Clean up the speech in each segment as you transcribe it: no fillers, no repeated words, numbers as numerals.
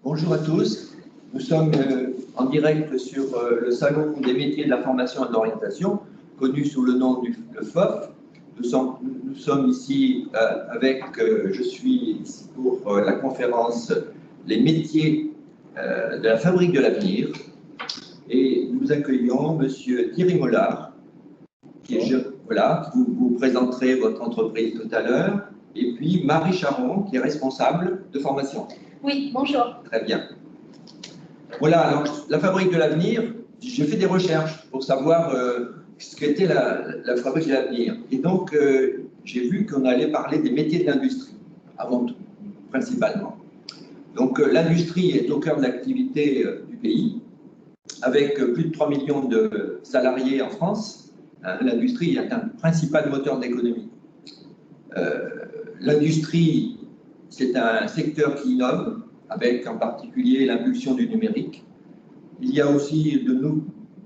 Bonjour à tous. Nous sommes en direct sur le Salon des métiers de la formation et de l'orientation, connu sous le nom du FOF. Nous sommes ici je suis ici pour la conférence Les métiers de la fabrique de l'avenir. Et nous accueillons M. Thierry Mollard, qui vous présenterez votre entreprise tout à l'heure, et puis Marie Charon, qui est responsable de formation. Oui, bonjour. Très bien. Voilà, alors la fabrique de l'avenir, j'ai fait des recherches pour savoir ce qu'était la fabrique de l'avenir. Et donc, j'ai vu qu'on allait parler des métiers de l'industrie, avant tout, principalement. Donc, l'industrie est au cœur de l'activité du pays, avec plus de 3 millions de salariés en France. L'industrie est un principal moteur d'économie. L'industrie, c'est un secteur qui innove, avec en particulier l'impulsion du numérique. Il y a aussi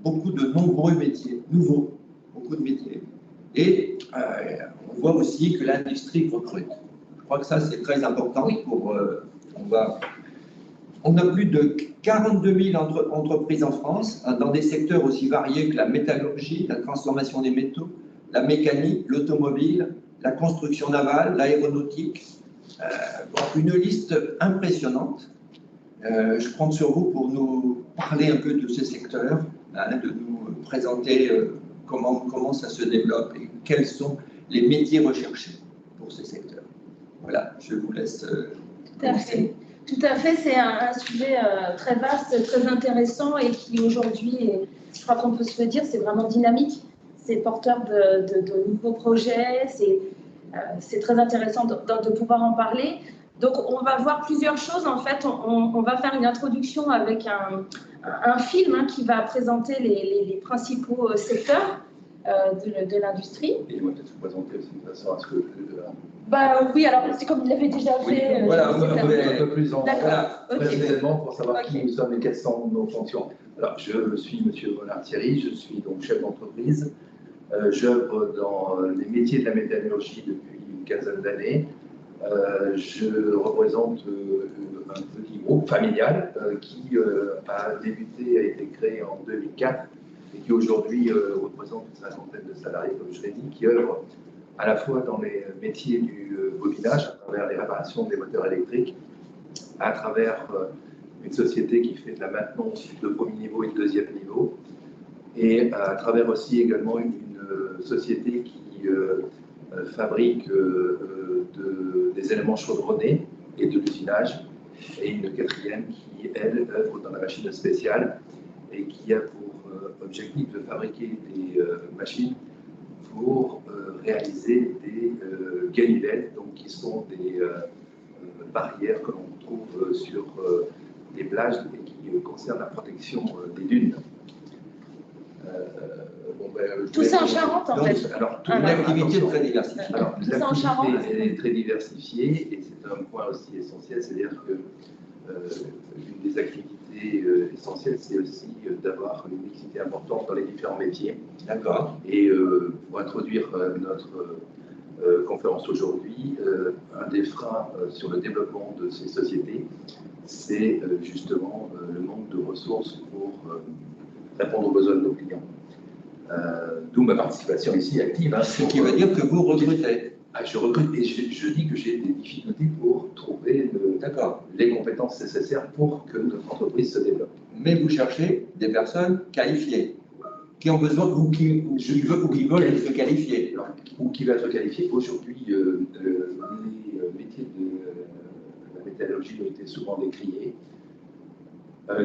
beaucoup de nombreux métiers, nouveaux, beaucoup de métiers. Et on voit aussi que l'industrie recrute. Je crois que ça, c'est très important. Oui. On a plus de 42 000 entreprises en France, dans des secteurs aussi variés que la métallurgie, la transformation des métaux, la mécanique, l'automobile, la construction navale, l'aéronautique. Une liste impressionnante. Je compte sur vous pour nous parler un peu de ces secteurs, de nous présenter comment ça se développe et quels sont les métiers recherchés pour ces secteurs. Voilà, je vous laisse commencer. Tout à fait, c'est un sujet très vaste, très intéressant et qui aujourd'hui, je crois qu'on peut se le dire, c'est vraiment dynamique. C'est porteur de nouveaux projets, c'est très intéressant de pouvoir en parler. Donc, on va voir plusieurs choses. En fait, on va faire une introduction avec un film qui va présenter les principaux secteurs de l'industrie. Et il va peut-être se présenter aussi de façon à ce que... oui, alors c'est comme il l'avait déjà fait. Oui, voilà, un peu plus en précisément pour savoir qui nous sommes et quelles sont nos fonctions. Alors, je suis M. Mollard Thierry, je suis donc chef d'entreprise. J'œuvre dans les métiers de la métallurgie depuis une quinzaine d'années. Je représente un petit groupe familial qui a été créé en 2004 et qui aujourd'hui représente une cinquantaine de salariés, comme je l'ai dit, qui œuvrent à la fois dans les métiers du bobinage, à travers les réparations des moteurs électriques, à travers une société qui fait de la maintenance de premier niveau et de deuxième niveau, et à travers aussi également une société qui fabrique des éléments chaudronnés et de l'usinage, et une quatrième qui, elle, œuvre dans la machine spéciale et qui a pour objectif de fabriquer des machines pour réaliser des ganivelles, donc qui sont des barrières que l'on trouve sur des plages et qui concernent la protection des dunes. Tout ça en Charente, en fait. Alors, l'activité est très diversifiée. Alors, l'activité est très diversifiée et c'est un point aussi essentiel, c'est-à-dire que une des activités essentielles, c'est aussi d'avoir une mixité importante dans les différents métiers. D'accord. Et pour introduire notre conférence aujourd'hui, un des freins sur le développement de ces sociétés, c'est justement le manque de ressources pour répondre aux besoins de nos clients. D'où ma participation ici active. Ce qui veut dire que vous recrutez. Je recrute et je dis que j'ai des difficultés pour trouver les compétences nécessaires pour que notre entreprise se développe. Mais vous cherchez des personnes qualifiées, qui ont besoin, ou qui veulent être qualifiées. Ou qui veulent être qualifiées. Aujourd'hui, les métiers de la métallurgie ont été souvent décriés.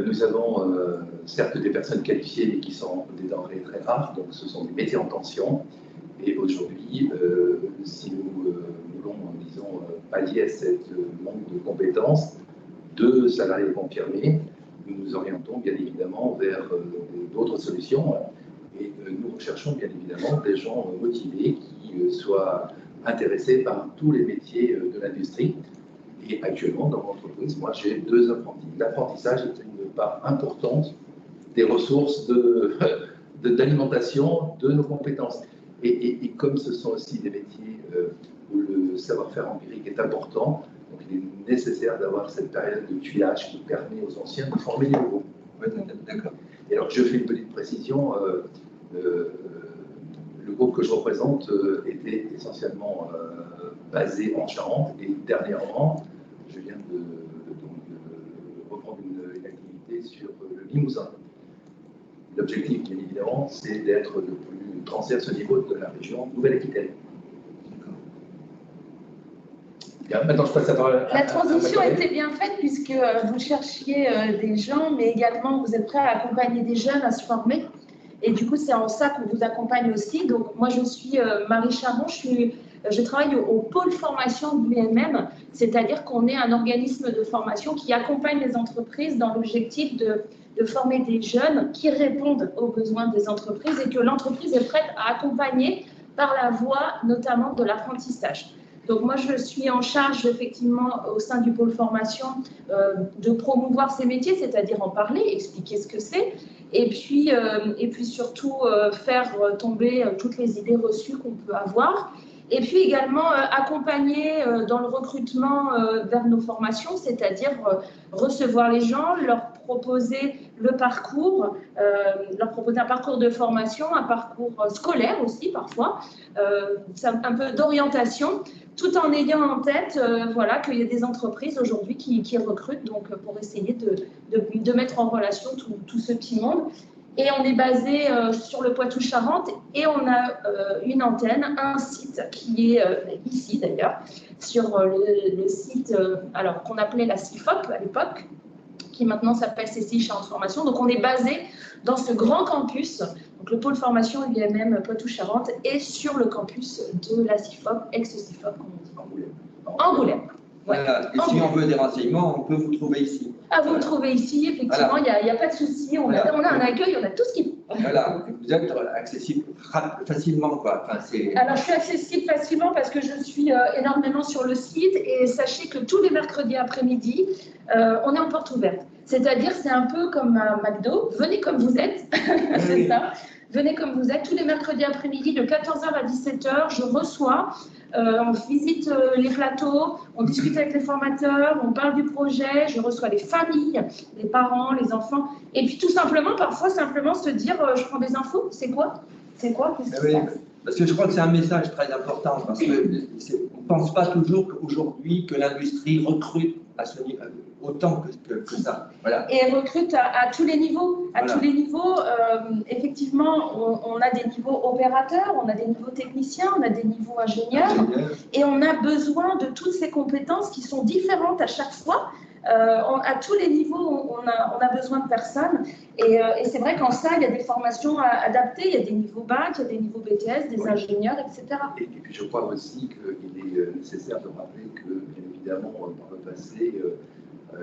Nous avons certes des personnes qualifiées, mais qui sont des denrées très rares, donc ce sont des métiers en tension. Et aujourd'hui, si nous voulons, disons, pallier à cette manque de compétences, de salariés confirmés, nous nous orientons bien évidemment vers d'autres solutions. Et nous recherchons bien évidemment des gens motivés qui soient intéressés par tous les métiers de l'industrie. Et actuellement, dans mon entreprise, moi, j'ai 2 apprentis. L'apprentissage est une part importante des ressources d'alimentation de nos compétences. Et comme ce sont aussi des métiers où le savoir-faire empirique est important, donc il est nécessaire d'avoir cette période de tuilage qui permet aux anciens de former les nouveaux. Ouais, d'accord. Et alors, je fais une petite précision. Le groupe que je représente était essentiellement basé en Charente, et dernièrement, je viens de reprendre une activité sur le Limousin. L'objectif, bien évidemment, c'est d'être le plus transverse au niveau de la région Nouvelle-Aquitaine. Maintenant, je passe à parole. La transition était bien faite puisque vous cherchiez des gens, mais également vous êtes prêt à accompagner des jeunes à se former. Et du coup, c'est en ça qu'on vous accompagne aussi. Donc, moi, je suis Marie Charon, je travaille au pôle formation de l'UMM, c'est-à-dire qu'on est un organisme de formation qui accompagne les entreprises dans l'objectif de former des jeunes qui répondent aux besoins des entreprises et que l'entreprise est prête à accompagner par la voie notamment de l'apprentissage. Donc moi, je suis en charge effectivement au sein du pôle formation de promouvoir ces métiers, c'est-à-dire en parler, expliquer ce que c'est, et puis surtout faire tomber toutes les idées reçues qu'on peut avoir. Et puis également accompagner dans le recrutement vers nos formations, c'est-à-dire recevoir les gens, leur proposer le parcours, leur proposer un parcours de formation, un parcours scolaire aussi parfois, un peu d'orientation, tout en ayant en tête voilà, qu'il y a des entreprises aujourd'hui qui recrutent donc, pour essayer de mettre en relation tout ce petit monde. Et on est basé sur le Poitou-Charentes et on a une antenne, un site qui est ici d'ailleurs, sur le site alors qu'on appelait la CIFOP à l'époque, qui maintenant s'appelle CCI Charentes Formation. Donc on est basé dans ce grand campus, donc le pôle formation UMM Poitou-Charentes, et sur le campus de la CIFOP, ex-CIFOP, comme on dit. Angoulême. Voilà. Et si on veut des renseignements, on peut vous trouver ici. Ah, vous me trouvez ici, effectivement, il n'y a pas de souci. On a un accueil, on a tout ce qu'il faut. Voilà, vous êtes accessible facilement, quoi. Enfin, alors, je suis accessible facilement parce que je suis énormément sur le site et sachez que tous les mercredis après-midi, on est en porte ouverte. C'est-à-dire, c'est un peu comme un McDo. Venez comme vous êtes, c'est ça. Venez comme vous êtes. Tous les mercredis après-midi, de 14h à 17h, je reçois. On visite les plateaux, on discute avec les formateurs, on parle du projet, je reçois les familles, les parents, les enfants. Et puis tout simplement, parfois, simplement se dire, je prends des infos, c'est quoi? C'est quoi? Qu'est-ce qui se passe? Parce que je crois que c'est un message très important, parce qu'on ne pense pas toujours qu'aujourd'hui que l'industrie recrute à ce niveau, autant que ça. Voilà. Et elle recrute à tous les niveaux. À voilà. tous les niveaux, effectivement, on a des niveaux opérateurs, on a des niveaux techniciens, on a des niveaux ingénieurs, et on a besoin de toutes ces compétences qui sont différentes à chaque fois. À tous les niveaux, on a besoin de personnes. Et c'est vrai qu'en ça, il y a des formations adaptées, il y a des niveaux bac, il y a des niveaux BTS, des ingénieurs, etc. Et puis je crois aussi qu'il est nécessaire de rappeler que, bien évidemment, dans le passé,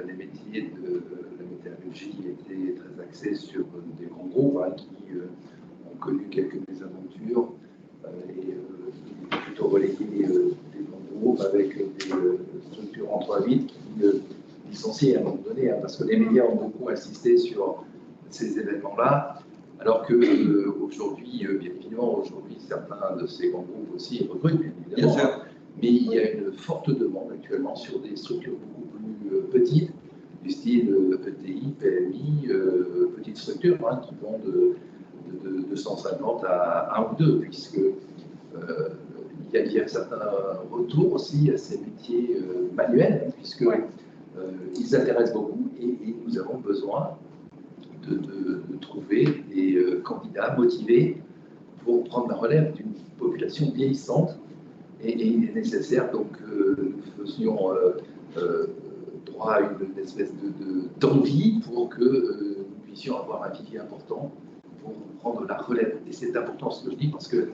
les métiers de la métallurgie étaient très axés sur des grands groupes qui ont connu quelques mésaventures et plutôt relégués des grands groupes avec des structures en 3-8 qui licenciaient à un moment donné, parce que les médias ont beaucoup insisté sur ces événements-là, alors qu'aujourd'hui, bien évidemment, aujourd'hui, certains de ces grands groupes aussi recrutent, bien évidemment, bien sûr. Mais il y a une forte demande actuellement sur des structures beaucoup plus petites, du style ETI, PMI, petites structures qui vont de 250 à 1 ou 2, puisque il y a certains retours aussi à ces métiers manuels, puisque ils intéressent beaucoup et nous avons besoin de trouver des candidats motivés pour prendre la relève d'une population vieillissante. Et il est nécessaire donc que nous faisions droit à une espèce d'envie pour que nous puissions avoir un vivier important pour prendre la relève. Et c'est important ce que je dis parce que,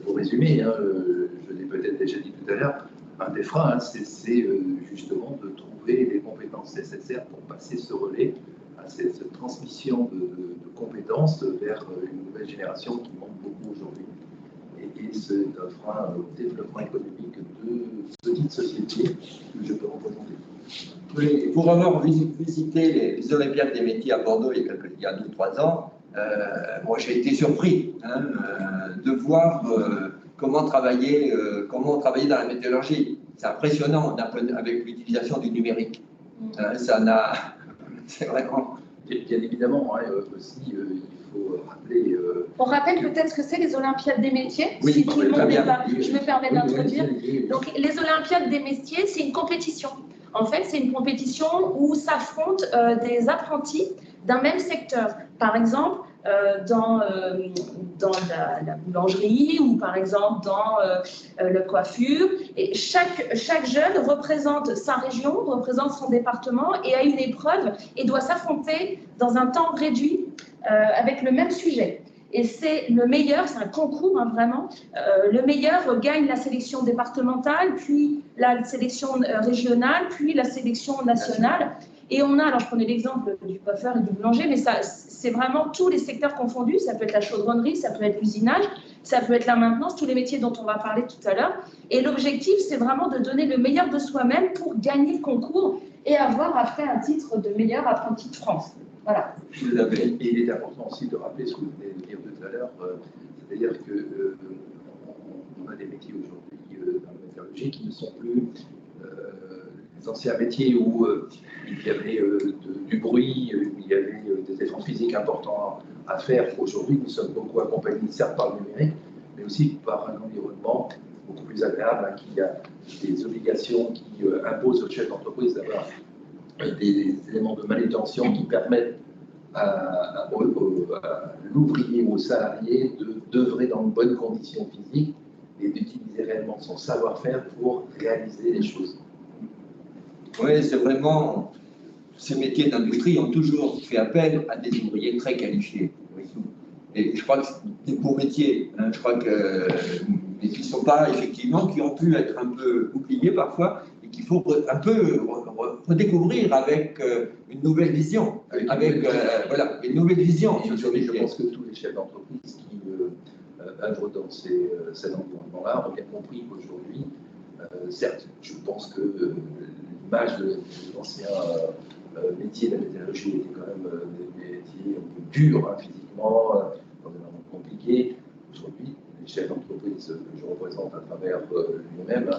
pour résumer, je l'ai peut-être déjà dit tout à l'heure, un des freins, c'est justement de trouver les compétences nécessaires pour passer ce relais à cette transmission de compétences vers une nouvelle génération qui manque beaucoup aujourd'hui. Et c'est un frein au développement économique de petites sociétés que je peux représenter. Oui, pour avoir visité les Olympiades des métiers à Bordeaux il y a 2 ou 3 ans, moi, j'ai été surpris de voir comment travailler dans la météorologie. C'est impressionnant avec l'utilisation du numérique. C'est vraiment... Bien évidemment, aussi, il faut rappeler... On rappelle peut-être ce que c'est les Olympiades des métiers, oui, si tout le monde n'est pas... Oui, je me permets d'introduire. Oui. Donc, les Olympiades des métiers, c'est une compétition. En fait, c'est une compétition où s'affrontent des apprentis d'un même secteur. Par exemple, dans la boulangerie ou par exemple dans la coiffure. Et chaque jeune représente sa région, représente son département et a une épreuve et doit s'affronter dans un temps réduit avec le même sujet. Et c'est le meilleur, c'est un concours vraiment, le meilleur gagne la sélection départementale, puis la sélection régionale, puis la sélection nationale. Et on a, alors je prenais l'exemple du coiffeur et du boulanger, mais c'est vraiment tous les secteurs confondus, ça peut être la chaudronnerie, ça peut être l'usinage, ça peut être la maintenance, tous les métiers dont on va parler tout à l'heure. Et l'objectif, c'est vraiment de donner le meilleur de soi-même pour gagner le concours et avoir après un titre de meilleur apprenti de France. Voilà. Et il est important aussi de rappeler ce que vous venez de dire tout à l'heure, c'est-à-dire qu'on a des métiers aujourd'hui dans la météorologie qui ne sont plus les anciens métiers où il y avait du bruit, où il y avait des efforts physiques importants à faire. Aujourd'hui, nous sommes beaucoup accompagnés, certes par le numérique, mais aussi par un environnement beaucoup plus agréable, qui a des obligations qui imposent au chef d'entreprise d'avoir des éléments de manutention qui permettent à l'ouvrier ou au salarié d'œuvrer dans de bonnes conditions physiques et d'utiliser réellement son savoir-faire pour réaliser les choses. Oui, c'est vraiment... Ces métiers d'industrie ont toujours fait appel à des ouvriers très qualifiés. Et je crois que c'est des beaux métiers. Je crois que... mais qui ne sont pas, effectivement, qui ont pu être un peu oubliés parfois et qu'il faut un peu redécouvrir avec une nouvelle vision. Voilà, une nouvelle vision. Je pense que tous les chefs d'entreprise qui œuvrent dans cet environnement-là ont bien compris qu'aujourd'hui, certes, je pense que l'image de l'ancien métier de la météorologie était quand même des métiers un peu durs physiquement, dans des moments compliqués. Aujourd'hui, les chefs d'entreprise que je représente à travers lui-même,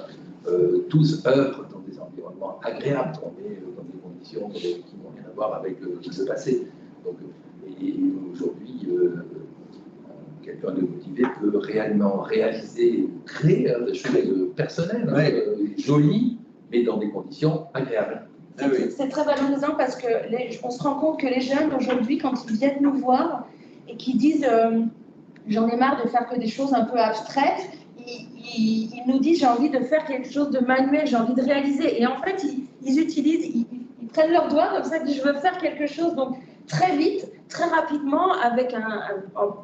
tous œuvrent dans des environnements agréables. On est dans des conditions qui n'ont rien à voir avec le passé. Donc, et aujourd'hui, quelqu'un de motivé peut réellement réaliser, créer des choses personnelles, jolies, mais dans des conditions agréables. C'est très valorisant parce que on se rend compte que les jeunes aujourd'hui, quand ils viennent nous voir et qu'ils disent j'en ai marre de faire que des choses un peu abstraites, ils nous disent j'ai envie de faire quelque chose de manuel, j'ai envie de réaliser. Et en fait, ils prennent leurs doigts comme ça, ils disent je veux faire quelque chose. Donc très vite, très rapidement, avec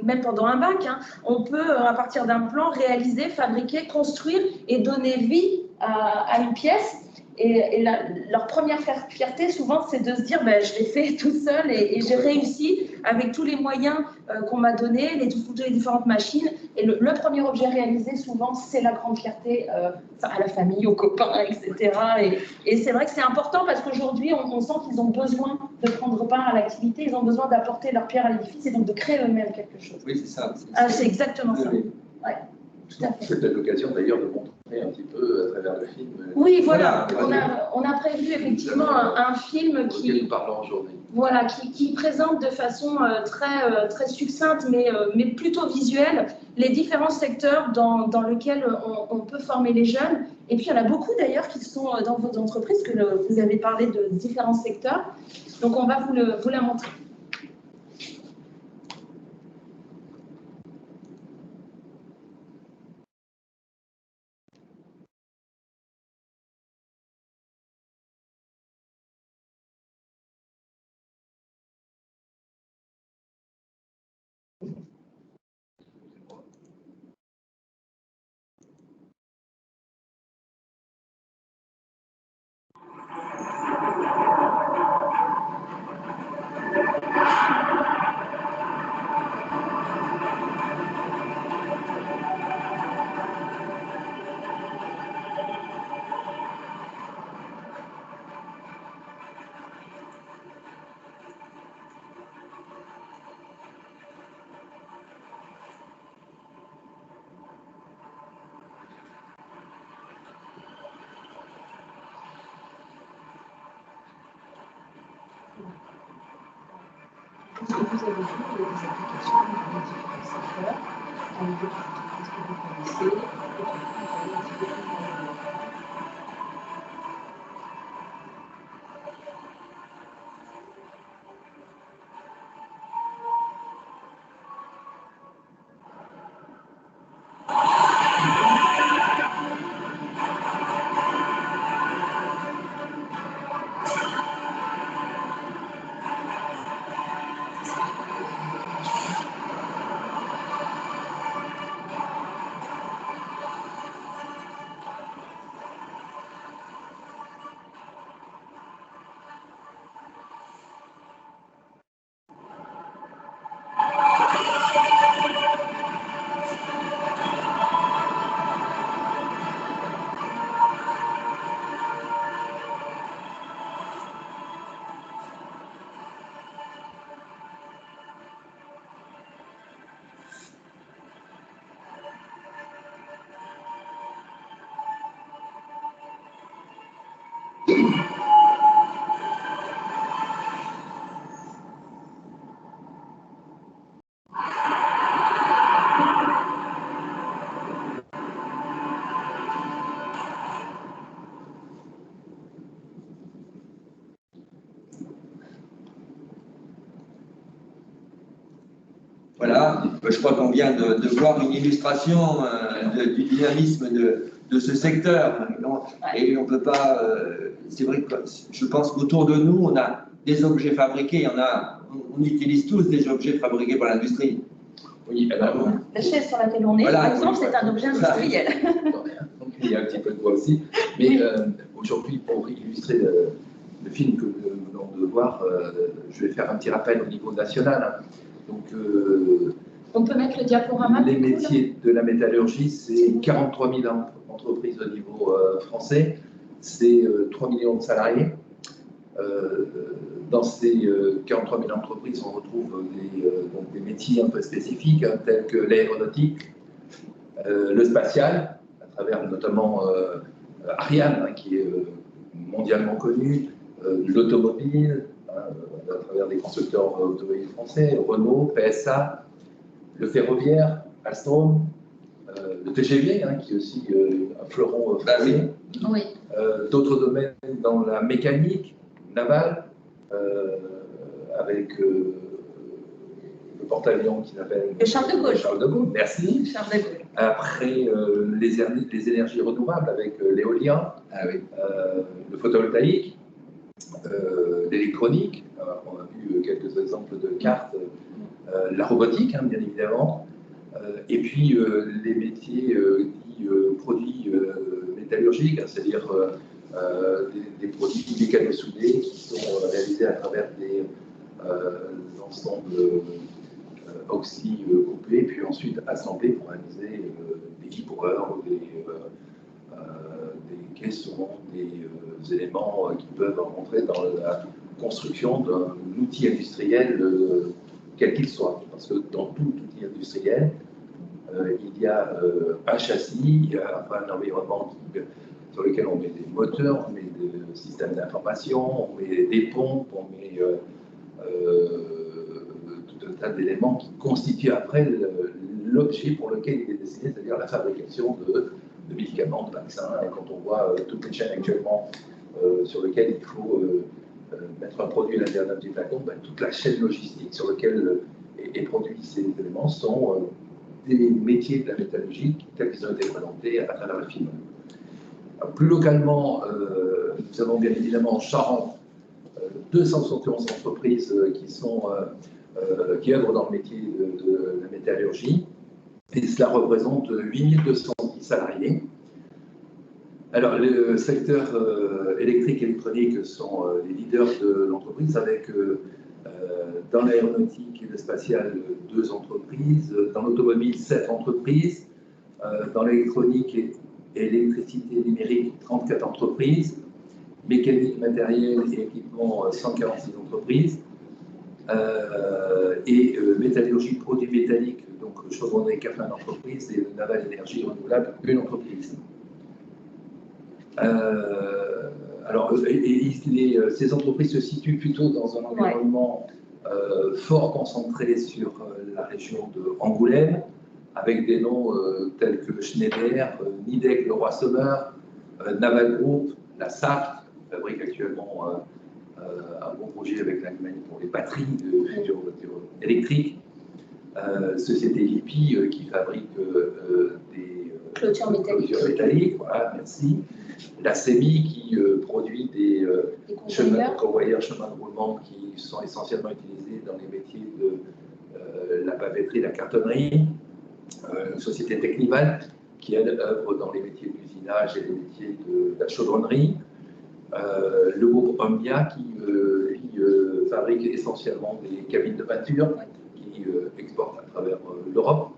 même pendant un bac, on peut, à partir d'un plan, réaliser, fabriquer, construire et donner vie à une pièce. Et leur première fierté, souvent, c'est de se dire je l'ai fait tout seul et j'ai réussi avec tous les moyens qu'on m'a donnés, toutes les différentes machines. Et le premier objet réalisé, souvent, c'est la grande fierté à la famille, aux copains, etc. Et c'est vrai que c'est important parce qu'aujourd'hui, on sent qu'ils ont besoin de prendre part à l'activité, ils ont besoin d'apporter leur pierre à l'édifice et donc de créer eux-mêmes quelque chose. Oui, c'est ça. C'est exactement ça. Oui. Ouais. C'est peut-être l'occasion d'ailleurs de montrer un petit peu à travers le film. Oui, voilà. On a prévu effectivement un film qui présente de façon très succincte, mais plutôt visuelle, les différents secteurs dans lesquels on peut former les jeunes. Et puis il y en a beaucoup d'ailleurs qui sont dans vos entreprises, que vous avez parlé de différents secteurs. Donc on va vous la montrer. Est-ce que vous avez vu des applications dans différents secteurs, dans les entreprises que vous connaissez, et puis vous allez un petit peu plus dans le développement. Voilà, je crois qu'on vient de voir une illustration du dynamisme de ce secteur. Et on ne peut pas. C'est vrai que je pense qu'autour de nous, on a des objets fabriqués. On utilise tous des objets fabriqués par l'industrie. Oui, alors. La chaise sur laquelle on est, Voilà, par exemple, c'est un objet industriel. Donc, il y a un petit peu de voix aussi. Mais aujourd'hui, pour illustrer le film que nous venons de voir, je vais faire un petit rappel au niveau national. Donc, on peut mettre le diaporama. Les métiers de la métallurgie, c'est 43 000 entreprises au niveau français, c'est 3 millions de salariés. Dans ces 43 000 entreprises, on retrouve donc des métiers un peu spécifiques, hein, tels que l'aéronautique, le spatial, à travers notamment Ariane, hein, qui est mondialement connu, l'automobile, à travers des constructeurs automobiles français, Renault, PSA, le ferroviaire, Alstom, le TGV, hein, qui est aussi un fleuron français. Oui. D'autres domaines dans la mécanique navale, avec le porte-avions qui s'appelle Charles de Gaulle. Charles de Gaulle, merci. Charles de Gaulle. Après, les énergies renouvelables avec l'éolien, le photovoltaïque, l'électronique. On a vu quelques exemples de cartes, la robotique, hein, bien évidemment. Et puis les métiers dits produits métallurgiques, hein, c'est-à-dire des produits mécano-soudés qui sont réalisés à travers des ensembles oxy coupés, puis ensuite assemblés pour réaliser des vibreurs, des caissons, des éléments qui peuvent rentrer dans la construction d'un outil industriel quel qu'il soit. Parce que dans tout outil industriel, il y a un châssis, il y a un environnement sur lequel on met des moteurs, on met des systèmes d'information, on met des pompes, on met tout un tas d'éléments qui constituent après l'objet pour lequel il est destiné, c'est-à-dire la fabrication de médicaments, de vaccins. Et quand on voit toutes les chaînes actuellement sur lesquelles il faut mettre un produit à l'intérieur d'un petit flacon, ben, toute la chaîne logistique sur laquelle est produit ces éléments sont des métiers de la métallurgie tels qu'ils ont été présentés à travers le film. Alors, plus localement, nous avons bien évidemment en Charente 271 entreprises qui œuvrent dans le métier de la métallurgie, et cela représente 8210 salariés. Alors, le secteur électrique et électronique sont les leaders de l'entreprise, avec dans l'aéronautique et le spatial 2 entreprises, dans l'automobile 7 entreprises, dans l'électronique et l'électricité numérique 34 entreprises, mécanique, matériel et équipement 146 entreprises, et métallurgie, produits métalliques, donc Chevron et Kaplan entreprise, et naval énergie renouvelable, une entreprise. Alors, ces entreprises se situent plutôt dans un environnement fort concentré sur la région de Angoulême, avec des noms tels que Schneider, Nidec, Leroy Sommer, Naval Group, la Saft, fabrique actuellement un bon projet avec l'Allemagne pour les batteries de futures voitures électriques. Société Lippi qui fabrique des clôtures métalliques. Voilà, merci. La CEMI qui produit des convoyeurs chemins de roulement qui sont essentiellement utilisés dans les métiers de la papeterie, la cartonnerie. Société Technival qui, elle, œuvre dans les métiers de l'usinage et les métiers de la chaudronnerie. Le groupe Omnia qui, lui, fabrique essentiellement des cabines de peinture qui exporte à travers l'Europe.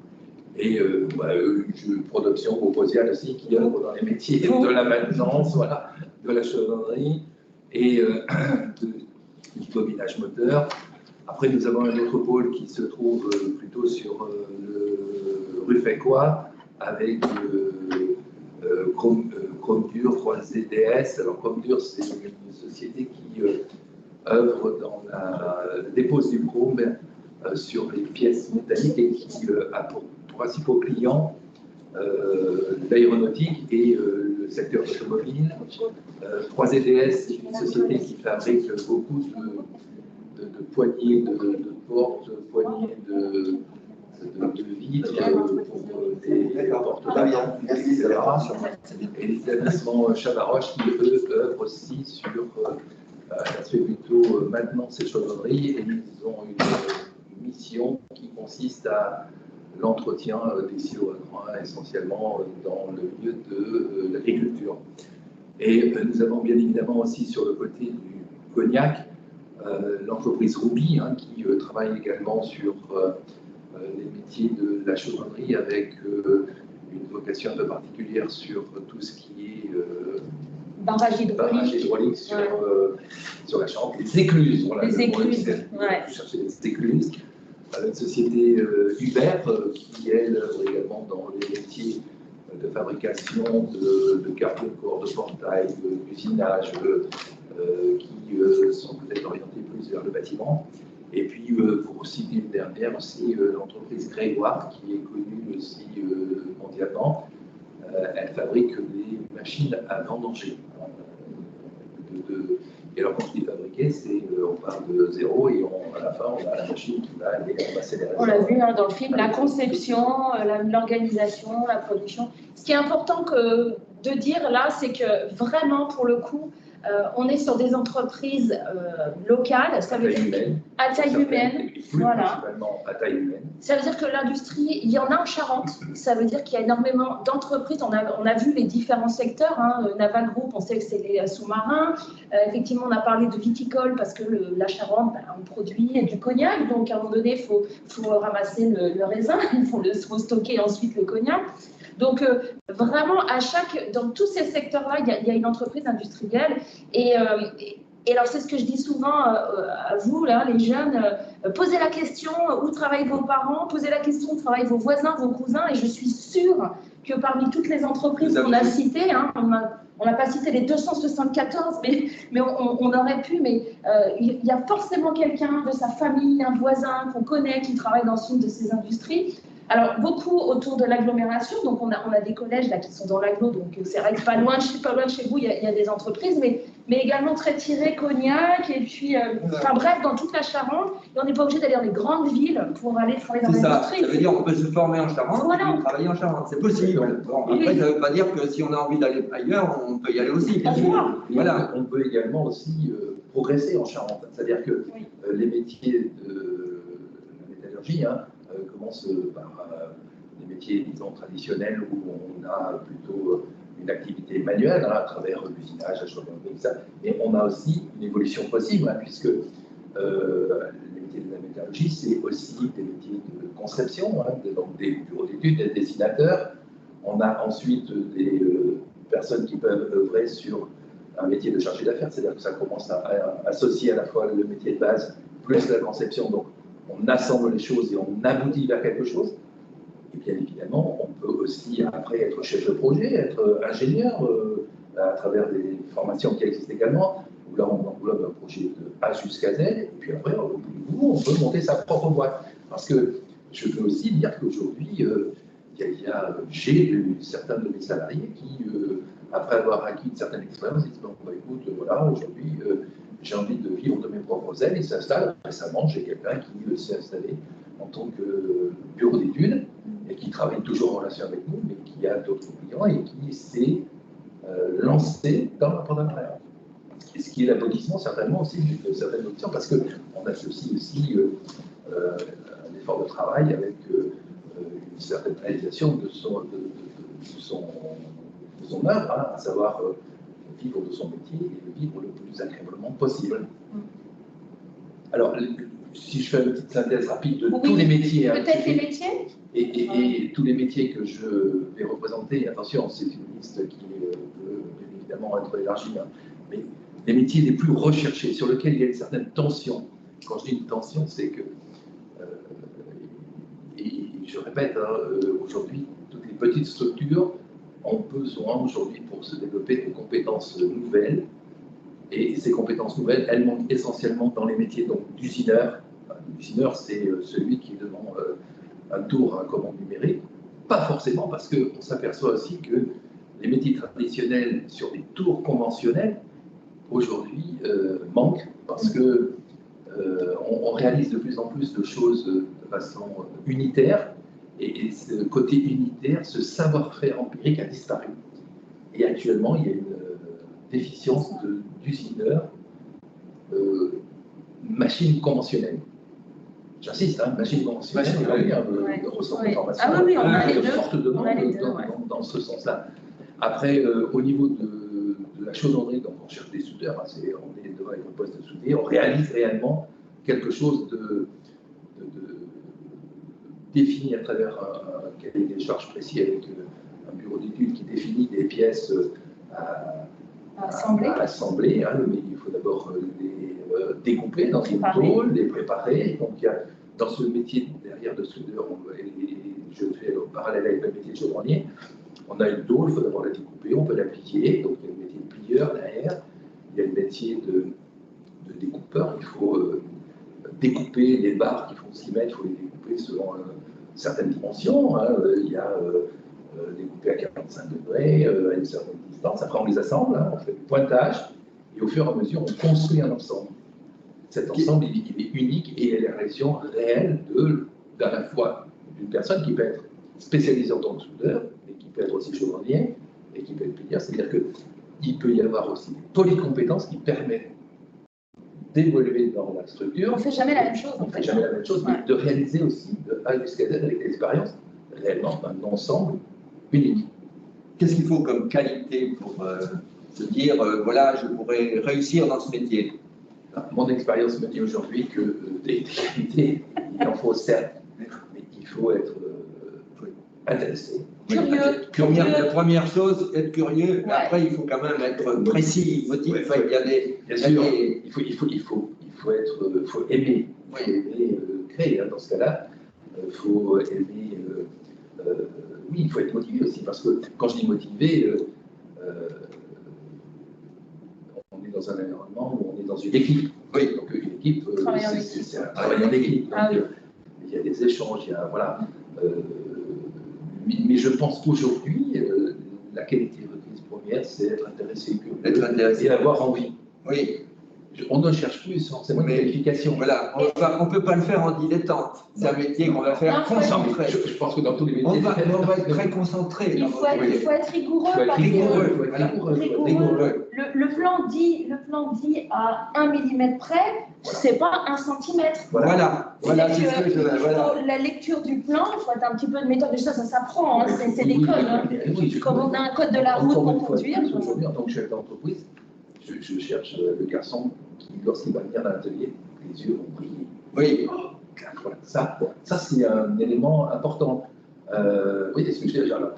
Et une production proposiale aussi qui œuvre dans les métiers de la maintenance, voilà, de la chaudronnerie et du bobinage moteur. Après, nous avons un autre pôle qui se trouve plutôt sur le Ruffecquois avec Chrome Dur, 3ZDS. Alors, Chrome Dur, c'est une société qui œuvre dans la dépose du chrome sur les pièces métalliques et qui a pour principaux clients l'aéronautique et le secteur automobile. 3ZDS, c'est une société qui fabrique beaucoup de poignées de portes, poignées de vitres pour des portes d'avion, etc. Et l'établissement Chavaroche qui, eux, œuvrent aussi sur l'aspect plutôt maintenance et chaudronnerie, et ils ont une mission qui consiste à l'entretien des silos à grains, essentiellement dans le milieu de l'agriculture. Et nous avons bien évidemment aussi sur le côté du cognac, l'entreprise Ruby, qui travaille également sur les métiers de la chaudronnerie avec une vocation un peu particulière sur tout ce qui est barrage hydraulique sur la Charente, les écluses. Voilà, les écluses, vous cherchez les écluses. Une société Hubert qui, elle, œuvre également dans les métiers de fabrication de cartons, de corps de portail, d'usinage, qui sont peut-être orientés plus vers le bâtiment. Et puis, pour citer une dernière aussi, l'entreprise Grégoire, qui est connue aussi mondialement. Elle fabrique des machines à vendanger. Et alors, quand je dis fabriquer, on part de zéro et à la fin, on a la machine qui va aller passer les On l'a vu dans le film, la conception, l'organisation, la production. Ce qui est important de dire là, c'est que vraiment, pour le coup, on est sur des entreprises locales, ça veut dire à taille humaine, voilà. À taille humaine. Ça veut dire que l'industrie, il y en a en Charente, ça veut dire qu'il y a énormément d'entreprises, on a vu les différents secteurs, Naval Group, on sait que c'est les sous-marins, effectivement on a parlé de viticole parce que la Charente, on produit du cognac, donc à un moment donné il faut ramasser le raisin, il faut stocker ensuite le cognac. Donc, vraiment, dans tous ces secteurs-là, il y a une entreprise industrielle. Et alors, c'est ce que je dis souvent à vous, là, les jeunes, posez la question où travaillent vos parents, posez la question où travaillent vos voisins, vos cousins, et je suis sûre que parmi toutes les entreprises qu'on a citées, on n'a pas cité les 274, mais on aurait pu, mais il y a forcément quelqu'un de sa famille, un voisin qu'on connaît qui travaille dans une de ces industries. Alors, beaucoup autour de l'agglomération, donc on a des collèges là qui sont dans l'agglo, donc c'est vrai que pas loin de chez vous, il y a des entreprises, mais également très tiré Cognac, et puis, enfin bref, dans toute la Charente, et on n'est pas obligé d'aller dans les grandes villes pour aller travailler dans l'industrie. Ça veut dire qu'on peut se former en Charente et travailler en Charente, c'est possible. Bon, après, ça ne veut pas dire que si on a envie d'aller ailleurs, on peut y aller aussi, bien sûr. Voilà. On peut également aussi progresser en Charente, c'est-à-dire que les métiers de la métallurgie, commence par des métiers, disons, traditionnels où on a plutôt une activité manuelle à travers l'usinage, la chaudronnerie, ça. Et on a aussi une évolution possible, puisque les métiers de la métallurgie, c'est aussi des métiers de conception, donc des bureaux d'études, des dessinateurs. On a ensuite des personnes qui peuvent œuvrer sur un métier de chargé d'affaires, c'est-à-dire que ça commence à associer à la fois le métier de base plus la conception. Donc, on assemble les choses et on aboutit vers quelque chose. Et bien évidemment, on peut aussi après être chef de projet, être ingénieur, à travers des formations qui existent également, où là on englobe un projet de A jusqu'à Z, et puis après, au bout du bout, on peut monter sa propre boîte. Parce que je peux aussi dire qu'aujourd'hui, j'ai eu certains de mes salariés qui, après avoir acquis une certaine expérience, disent bon, bah, écoute, voilà, aujourd'hui, j'ai envie de vivre de mes propres ailes, et s'installe. Récemment, j'ai quelqu'un qui s'est installé en tant que bureau d'études et qui travaille toujours en relation avec nous, mais qui a d'autres clients et qui s'est lancé dans l'entrepreneuriat. Et ce qui est l'aboutissement certainement aussi de certaines options, parce qu'on associe aussi un effort de travail avec une certaine réalisation de son œuvre, hein, à savoir vivre de son métier et vivre le plus agréablement possible. Alors, si je fais une petite synthèse rapide de tous les métiers. Peut-être les métiers et tous les métiers que je vais représenter, attention, c'est une liste qui peut bien évidemment être élargie, hein, mais les métiers les plus recherchés, sur lesquels il y a une certaine tension. Quand je dis une tension, c'est que, et je répète, hein, aujourd'hui, toutes les petites structures ont besoin aujourd'hui pour se développer de compétences nouvelles. Et ces compétences nouvelles, elles manquent essentiellement dans les métiers d'usineur. L'usineur, c'est celui qui est devant un tour à commande numérique. Pas forcément, parce qu'on s'aperçoit aussi que les métiers traditionnels sur des tours conventionnels, aujourd'hui, manquent, parce que on réalise de plus en plus de choses de façon unitaire, et ce côté unitaire, ce savoir-faire empirique a disparu. Et actuellement, il y a une déficience d'usineurs machines conventionnelles. J'insiste, hein, machine conventionnelle, Ah oui, on a les deux. Forte demande dans ce sens-là. Après, au niveau de la chaudronnerie, donc on cherche des soudeurs, hein, on est devant avec un poste de soudé, on réalise réellement quelque chose de défini à travers un cahier des charges précis avec un bureau d'études qui définit des pièces à assembler. Hein, mais il faut d'abord les découper dans une tôle, les préparer. Donc il y a dans ce métier derrière de soudeur, je fais le parallèle avec le métier de chaudronnier, on a une tôle, il faut d'abord la découper, on peut la plier, donc il y a le métier de plieur derrière, il y a le métier de découpeur, il faut découper les barres qui font 6 mètres, il faut les découper selon certaines dimensions, hein, il y a découpé à 45 degrés, à une certaine distance, après on les assemble, hein, on fait du pointage, et au fur et à mesure on construit un ensemble. Cet ensemble, il est unique et il y a la réaction réelle à la fois d'une personne qui peut être spécialisée en tant que soudeur, et qui peut être aussi chaudronnier, et qui peut être plieur, c'est-à-dire qu'il peut y avoir aussi des polycompétences qui permettent d'évoluer dans la structure. On ne fait jamais la même chose. On ne fait jamais la même chose, mais de réaliser aussi de A jusqu'à Z avec l'expérience, réellement un ensemble unique. Qu'est-ce qu'il faut comme qualité pour se dire, voilà, je pourrais réussir dans ce métier? Mon expérience me dit aujourd'hui que des qualités, il en faut certes, mais il faut être intéressé. Curieux. La première chose, être curieux, mais après il faut quand même être précis, motivé. Enfin, il y a des. Bien sûr, il faut aimer, créer. Hein, dans ce cas-là, il faut aimer. Oui, il faut être motivé aussi, parce que quand je dis motivé, on est dans un environnement où on est dans une équipe. Oui, donc une équipe, c'est un travail en équipe. Donc, il y a des échanges, il y a, voilà. Mais je pense qu'aujourd'hui, la qualité requise première, c'est être intéressé, et avoir envie. Oui. On ne cherche plus forcément une qualification. Voilà, on ne peut pas le faire en dilettante. C'est un métier qu'on va faire concentré. Je pense que dans tous les métiers, on va être très concentré. Il faut être rigoureux. Le plan dit à 1 mm près, c'est pas 1 centimètre. Voilà. La lecture du plan, il faut être un petit peu de méthode. Déjà, ça s'apprend, hein, c'est des codes. Hein. Comme on a un code de la route pour conduire. Aujourd'hui, en tant que chef d'entreprise, je cherche le garçon qui, lorsqu'il va venir dans l'atelier, les yeux vont briller. Oui. Voilà. Ça c'est un élément important. Oui, c'est ce que je dis déjà là.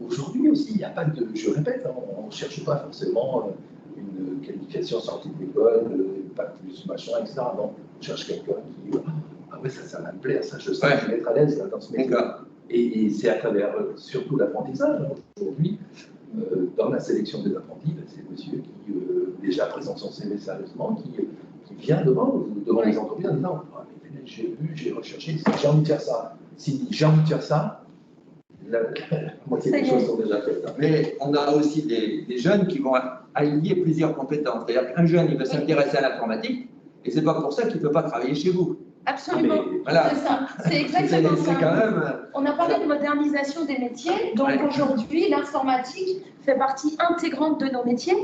Aujourd'hui aussi, il n'y a pas de. Je répète, hein, on ne cherche pas forcément une qualification sortie de l'école, pas plus machin, etc. Non, on cherche quelqu'un qui. Ah ouais, ça va me plaire, ça, je sens que je vais être à l'aise dans ce métier. Et c'est à travers surtout l'apprentissage. Aujourd'hui, dans la sélection des apprentis, c'est monsieur qui déjà présente son CV sérieusement, qui vient devant les entreprises en disant ah, j'ai vu, j'ai recherché, j'ai envie de faire ça. Si j'ai envie de faire ça, la moitié des choses sont déjà faites. Mais on a aussi des jeunes qui vont allier plusieurs compétences. C'est-à-dire qu'un jeune, il veut s'intéresser à l'informatique, et c'est pas pour ça qu'il ne peut pas travailler chez vous. Absolument, voilà. c'est ça, c'est exactement ça. Quand même... On a parlé de modernisation des métiers, donc aujourd'hui l'informatique fait partie intégrante de nos métiers,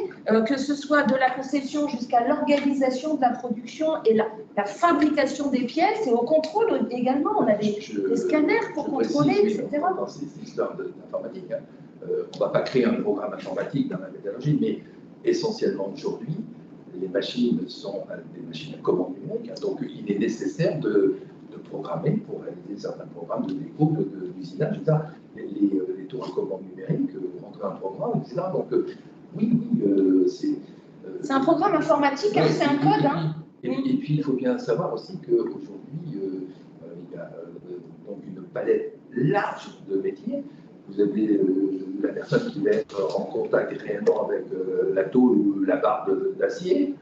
que ce soit de la conception jusqu'à l'organisation de la production et la fabrication des pièces et au contrôle également. On a des scanners pour contrôler, etc. Dans ces histoires d'informatique, on ne va pas créer un programme informatique dans la métallurgie, mais essentiellement aujourd'hui, les machines sont des machines à commande numérique, donc il est nécessaire de programmer pour réaliser certains programmes de découpe, d'usinage, etc. Les tours à commande numérique, rentrer un programme, etc. Donc oui, c'est un programme informatique, hein, c'est un code. Et puis il faut bien savoir aussi qu'aujourd'hui, il y a donc une palette large de métiers. Vous avez la personne qui va être en contact réellement avec la tôle ou la barre d'acier,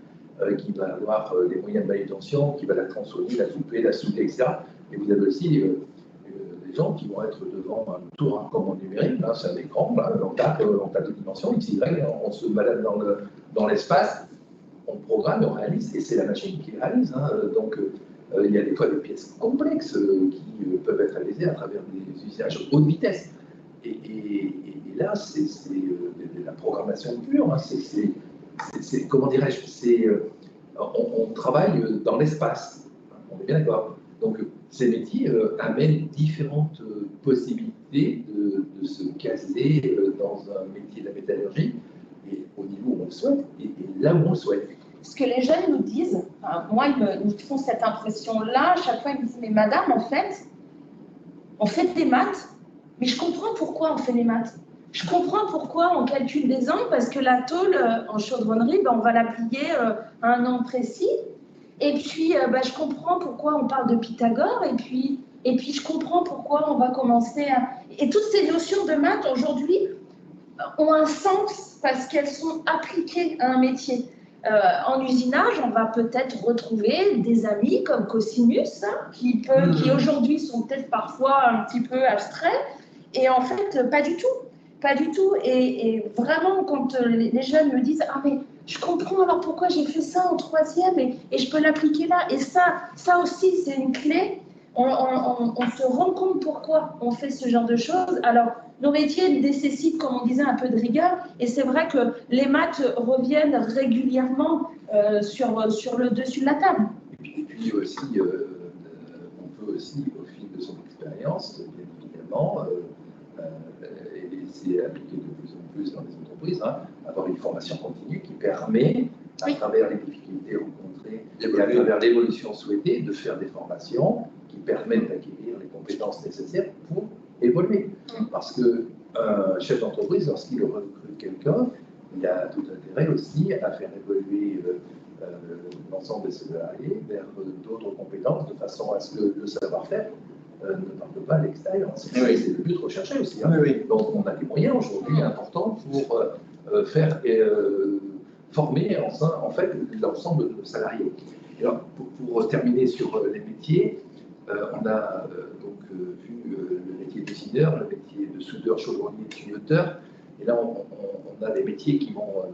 qui va avoir des moyens de manutention, qui va la tronçonner, la souper, la souder, etc. Et vous avez aussi des gens qui vont être devant un tour à commande numérique, hein, c'est un écran, là, on tape de dimensions, X, Y, on se balade dans l'espace, on programme, on réalise, et c'est la machine qui réalise. Hein, donc il y a des fois des pièces complexes qui peuvent être réalisées à travers des usages haute vitesse. Et là, c'est de la programmation pure. Hein, comment dirais-je, on travaille dans l'espace. On est bien d'accord. Donc, ces métiers amènent différentes possibilités de se caser dans un métier de la métallurgie, et au niveau où on le souhaite, et là où on le souhaite. Ce que les jeunes nous disent, enfin, moi, ils me font cette impression-là. Chaque fois, ils me disent, mais madame, en fait, on fait des maths, mais je comprends pourquoi on fait les maths. Je comprends pourquoi on calcule des angles, parce que la tôle en chaudronnerie, on va la plier à un angle précis. Et puis, je comprends pourquoi on parle de Pythagore. Et puis je comprends pourquoi on va commencer à... Et toutes ces notions de maths, aujourd'hui, ont un sens parce qu'elles sont appliquées à un métier. En usinage, on va peut-être retrouver des amis comme Cosinus, hein, qui aujourd'hui sont peut-être parfois un petit peu abstraits. Et en fait, pas du tout. Pas du tout. Et vraiment, quand les jeunes me disent « Ah, mais je comprends alors pourquoi j'ai fait ça en troisième et je peux l'appliquer là. » Et ça aussi, c'est une clé. On se rend compte pourquoi on fait ce genre de choses. Alors, nos métiers nécessitent, comme on disait, un peu de rigueur. Et c'est vrai que les maths reviennent régulièrement sur le dessus de la table. Et puis aussi, on peut aussi, au fil de son expérience, bien évidemment, et c'est appliqué de plus en plus dans les entreprises, hein, avoir une formation continue qui permet, à travers les difficultés rencontrées et à travers l'évolution souhaitée, de faire des formations qui permettent d'acquérir les compétences nécessaires pour évoluer. Parce qu'un chef d'entreprise, lorsqu'il recrute quelqu'un, il a tout intérêt aussi à faire évoluer l'ensemble des salariés vers d'autres compétences, de façon à ce que le savoir-faire ne parte pas à l'extérieur. C'est le but recherché aussi. Hein. Donc on a des moyens aujourd'hui importants pour faire former en fait l'ensemble de nos salariés. Et alors, pour terminer sur les métiers, on a donc vu le métier de décideur, le métier de soudeur, chaudronnier, tuyauteur. Et là, on a des métiers qui vont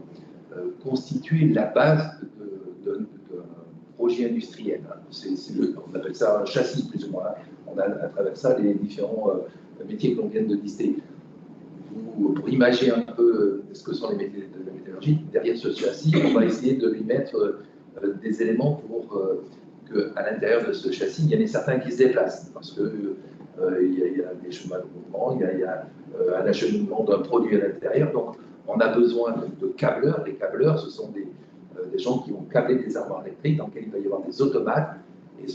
constituer la base d'un projet industriel. On appelle ça un châssis, plus ou moins. On a à travers ça les différents métiers que l'on vient de lister. Pour imaginer un peu ce que sont les métiers de la métallurgie, derrière ce châssis, on va essayer de lui mettre des éléments pour qu'à l'intérieur de ce châssis, il y en ait certains qui se déplacent. Parce qu'il y a des chemins de mouvement, il y a un acheminement d'un produit à l'intérieur. Donc, on a besoin de câbleurs. Les câbleurs, ce sont des gens qui vont câbler des armoires électriques dans lesquelles il va y avoir des automates. Et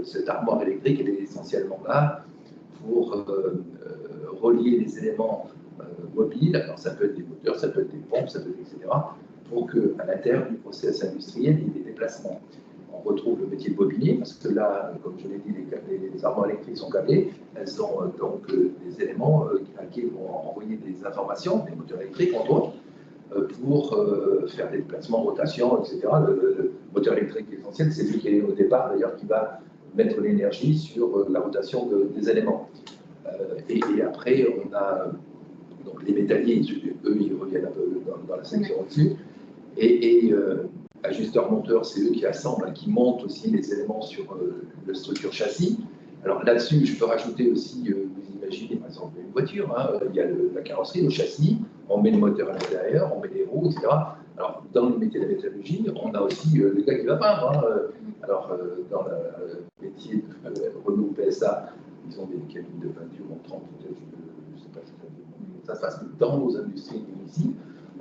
cette armoire électrique, elle est essentiellement là pour relier les éléments mobiles. Alors, ça peut être des moteurs, ça peut être des pompes, ça peut être etc. Pour qu'à l'intérieur du process industriel, il y ait des déplacements. on retrouve le métier de bobinier, parce que là, comme je l'ai dit, les armoires électriques sont câblées, elles ont donc des éléments à qui vont envoyer des informations, des moteurs électriques entre autres, pour faire des déplacements, rotation, etc. Le moteur électrique essentiel, c'est lui qui est au départ d'ailleurs qui va mettre l'énergie sur la rotation des éléments. Et après, on a donc les métalliers, eux, ils reviennent un peu dans la section au-dessus. Et ajusteurs monteurs, c'est eux qui assemblent, qui montent aussi les éléments sur la structure châssis. Alors là-dessus, je peux rajouter aussi, vous imaginez par exemple une voiture, hein, il y a la carrosserie, le châssis, on met le moteur à l'intérieur, on met les roues, etc. Alors dans le métier de la métallurgie, on a aussi le gars qui va peindre. Hein. Alors dans le métier de Renault PSA, ils ont des cabines de peinture en 30, peut-être, je ne sais pas si ça se passe, mais dans nos industries ici,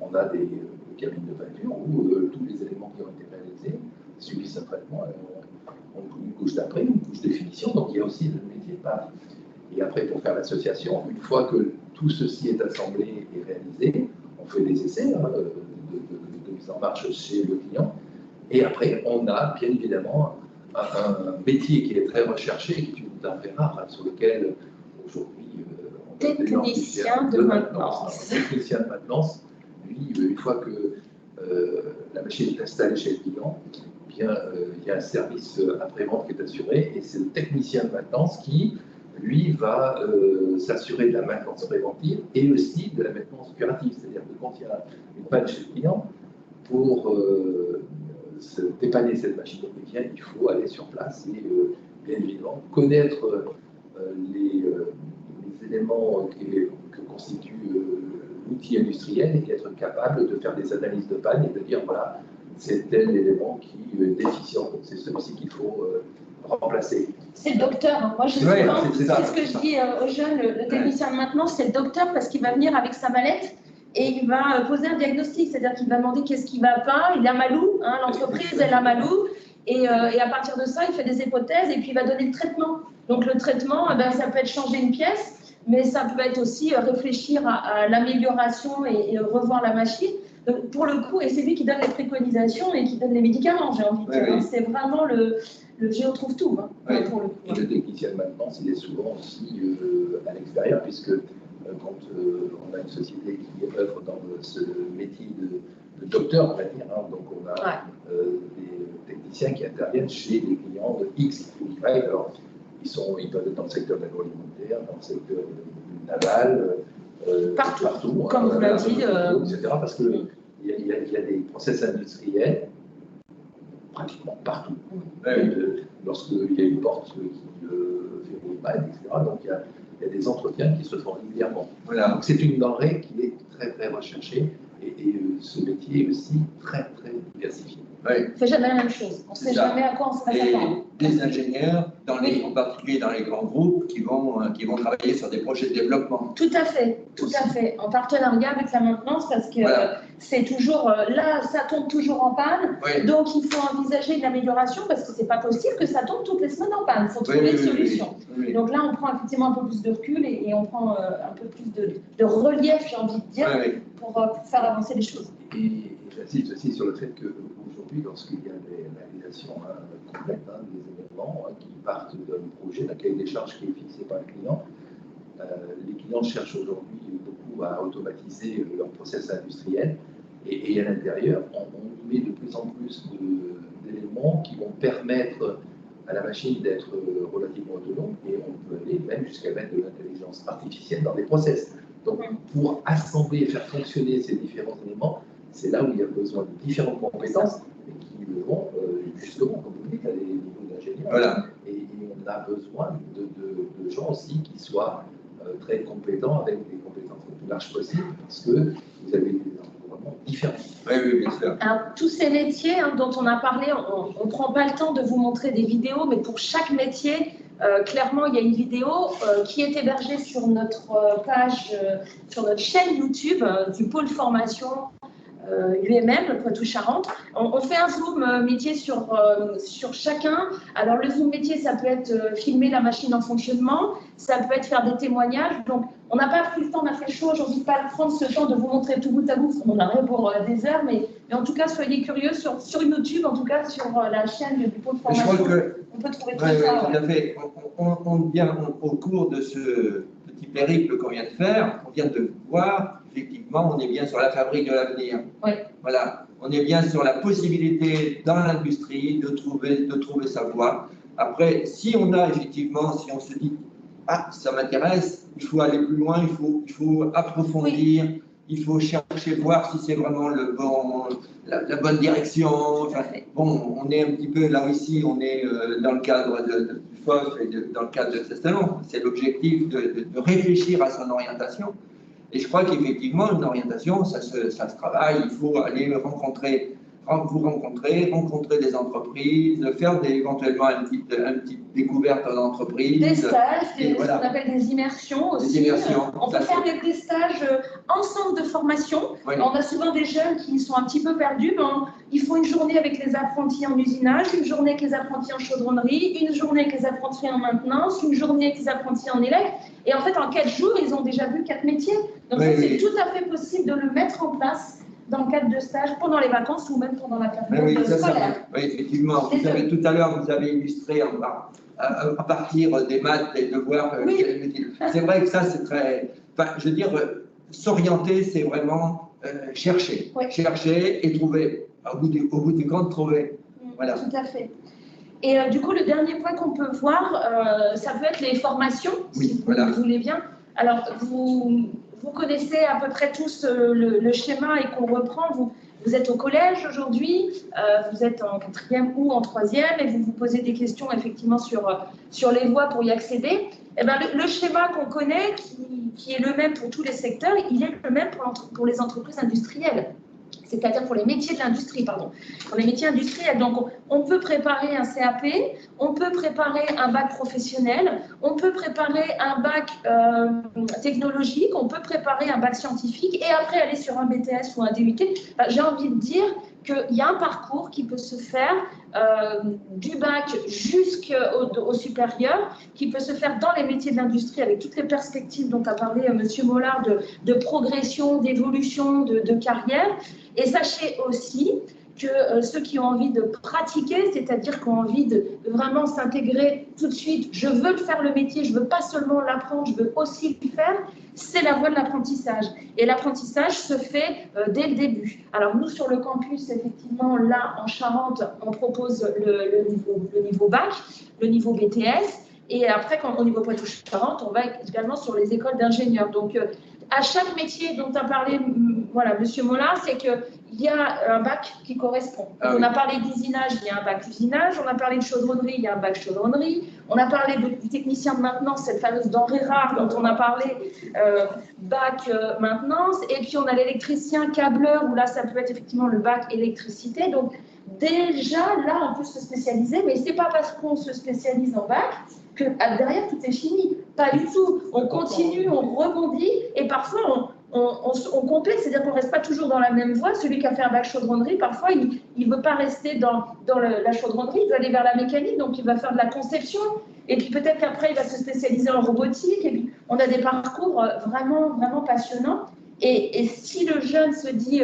on a des cabines de peinture où tous les éléments qui ont été réalisés subissent un traitement. Une couche d'après, une couche de finition, donc il y a aussi le métier de peintre. Et après, pour faire l'association, une fois que tout ceci est assemblé et réalisé, on fait des essais hein, de mise en marche chez le client. Et après, on a bien évidemment un métier qui est très recherché, qui est une denrée rare, sur lequel aujourd'hui on a technicien de maintenance. Technicien de maintenance, lui, une fois que la machine est installée chez le client, il y a un service après-vente qui est assuré et c'est le technicien de maintenance qui, lui, va s'assurer de la maintenance préventive et aussi de la maintenance curative. C'est-à-dire que quand il y a une panne chez le client, pour se dépanner cette machine, eh bien, il faut aller sur place et, bien évidemment, connaître les éléments que constitue l'outil industriel et être capable de faire des analyses de panne et de dire, voilà, c'est tel élément qui est déficient, donc c'est celui-ci qu'il faut remplacer. C'est le docteur, hein. Moi je Ouais, c'est ce que je dis aux jeunes, le technicien de maintenance, c'est le docteur parce qu'il va venir avec sa mallette et il va poser un diagnostic, c'est-à-dire qu'il va demander qu'est-ce qui ne va pas, il a Malou, hein, l'entreprise elle a Malou, et à partir de ça il fait des hypothèses et puis il va donner le traitement. Donc le traitement, eh ben, ça peut être changer une pièce, mais ça peut être aussi réfléchir à l'amélioration et revoir la machine. Donc, pour le coup, et c'est lui qui donne les préconisations et qui donne les médicaments, j'ai envie de dire. Oui. C'est vraiment le géo trouve tout, hein, pour le coup. Et le technicien de maintenance, il est souvent aussi à l'extérieur, puisque quand on a une société qui œuvre dans ce métier de docteur, on va dire, hein, donc on a des techniciens qui interviennent chez des clients de X ou Y. Alors, ils peuvent être dans le secteur de l'agroalimentaire, dans le secteur naval, partout comme vous l'avez dit, etc. Parce qu'il y a des process industriels pratiquement partout. Lorsqu'il y a une porte qui fait une panne, etc. Donc il y a des entretiens qui se font régulièrement. Voilà. Donc c'est une denrée qui est très très recherchée et ce métier est aussi très très diversifié. On ne fait jamais la même chose. On ne sait jamais à quoi on se va s'attendre. Des ingénieurs, en particulier dans les grands groupes, qui vont travailler sur des projets de développement. Tout à fait, en partenariat avec la maintenance, parce que c'est toujours, là, ça tombe toujours en panne, donc il faut envisager une amélioration, parce que ce n'est pas possible que ça tombe toutes les semaines en panne, il faut trouver une solution. Donc là, on prend effectivement un peu plus de recul et on prend un peu plus de relief, j'ai envie de dire, pour faire avancer les choses. Et j'insiste aussi sur le fait qu'aujourd'hui, lorsqu'il y a des réalisations complètes, des événements qui partent d'un projet, d'un cahier des charges qui est fixé par le client, les clients cherchent aujourd'hui beaucoup à automatiser leur process industriel et à l'intérieur, on met de plus en plus d'éléments qui vont permettre à la machine d'être relativement autonome et on peut aller même jusqu'à mettre de l'intelligence artificielle dans les process. Donc, pour assembler et faire fonctionner ces différents éléments, c'est là où il y a besoin de différentes compétences et qui vont justement, comme vous dites, à des niveaux d'ingénieur. Voilà. Et on a besoin de gens aussi qui soient très compétents avec des compétences les plus larges possibles parce que vous avez des environnements différents. Oui, bien sûr. Alors, tous ces métiers dont on a parlé, on ne prend pas le temps de vous montrer des vidéos, mais pour chaque métier, clairement, il y a une vidéo qui est hébergée sur notre page, sur notre chaîne YouTube du pôle formation UMM, Poitou-Charentes. On fait un zoom métier sur chacun. Alors le zoom métier, ça peut être filmer la machine en fonctionnement, ça peut être faire des témoignages. Donc on n'a pas pris le temps, on a fait chaud aujourd'hui de pas prendre ce temps de vous montrer tout bout à bout, parce qu'on en aurait pour des heures, mais en tout cas soyez curieux sur YouTube, en tout cas sur la chaîne du pôle de formation. Je crois que, on peut trouver tout ça. ça. Tout à fait. Au cours de ce petit périple qu'on vient de faire, on vient de voir, effectivement, on est bien sur la fabrique de l'avenir. Oui. Voilà, on est bien sur la possibilité dans l'industrie de trouver sa voie. Après, si on se dit, ah, ça m'intéresse, il faut aller plus loin, il faut approfondir, oui. Il faut chercher, voir si c'est vraiment la bonne direction. Enfin, bon, on est un petit peu là aussi, on est dans le cadre du FOF et dans le cadre de Cestalon. C'est l'objectif de réfléchir à son orientation. Et je crois qu'effectivement, une orientation, ça se travaille. Il faut aller rencontrer des entreprises, faire éventuellement une petite découverte d'entreprise. Des stages, ce qu'on appelle des immersions aussi. Des immersions. On peut faire des stages en centre de formation. Oui. On a souvent des jeunes qui sont un petit peu perdus. Ils font une journée avec les apprentis en usinage, une journée avec les apprentis en chaudronnerie, une journée avec les apprentis en maintenance, une journée avec les apprentis en élec. Et en fait, en 4 jours, ils ont déjà vu 4 métiers. Donc, c'est tout à fait possible de le mettre en place dans le cadre de stage pendant les vacances ou même pendant la période scolaire. Oui, effectivement. Tout à l'heure, vous avez illustré à partir des maths et de voir. Oui. C'est vrai que ça, c'est très. Enfin, je veux dire, s'orienter, c'est vraiment chercher. Oui. Chercher et trouver. Au bout du compte, trouver. Voilà. Tout à fait. Et du coup, le dernier point qu'on peut voir, ça peut être les formations, si vous voulez bien. Alors, vous connaissez à peu près tous le schéma et qu'on reprend. Vous êtes au collège aujourd'hui, vous êtes en 4e ou en 3e et vous vous posez des questions effectivement sur les voies pour y accéder. Eh ben, le schéma qu'on connaît, qui est le même pour tous les secteurs, il est le même pour les entreprises industrielles. C'est-à-dire pour les métiers de l'industrie, pardon. Pour les métiers industriels. Donc, on peut préparer un CAP, on peut préparer un bac professionnel, on peut préparer un bac technologique, on peut préparer un bac scientifique et après aller sur un BTS ou un DUT. J'ai envie de dire qu'il y a un parcours qui peut se faire du bac jusqu'au supérieur, qui peut se faire dans les métiers de l'industrie avec toutes les perspectives dont a parlé M. Mollard de progression, d'évolution, de carrière. Et sachez aussi que ceux qui ont envie de pratiquer, c'est-à-dire qui ont envie de vraiment s'intégrer tout de suite, je veux faire le métier, je ne veux pas seulement l'apprendre, je veux aussi le faire, c'est la voie de l'apprentissage. Et l'apprentissage se fait dès le début. Alors nous, sur le campus, effectivement, là, en Charente, on propose le niveau bac, le niveau BTS, et après, au niveau Poitou-Charentes, on va également sur les écoles d'ingénieurs. Donc, à chaque métier dont a parlé M. Mollard, c'est qu'il y a un bac qui correspond. On a parlé d'usinage, il y a un bac usinage. On a parlé de chaudronnerie, il y a un bac chaudronnerie. On a parlé du technicien de maintenance, cette fameuse denrée rare dont on a parlé, bac maintenance. Et puis, on a l'électricien câbleur, où là, ça peut être effectivement le bac électricité. Donc, déjà, là, on peut se spécialiser, mais ce n'est pas parce qu'on se spécialise en bac que derrière, tout est fini. Pas du tout. On continue, on rebondit, et parfois, on complète, c'est-à-dire qu'on ne reste pas toujours dans la même voie. Celui qui a fait un bac chaudronnerie, parfois, il ne veut pas rester dans la chaudronnerie, il veut aller vers la mécanique, donc il va faire de la conception, et puis peut-être qu'après, il va se spécialiser en robotique, et puis on a des parcours vraiment, vraiment passionnants. Et si le jeune se dit...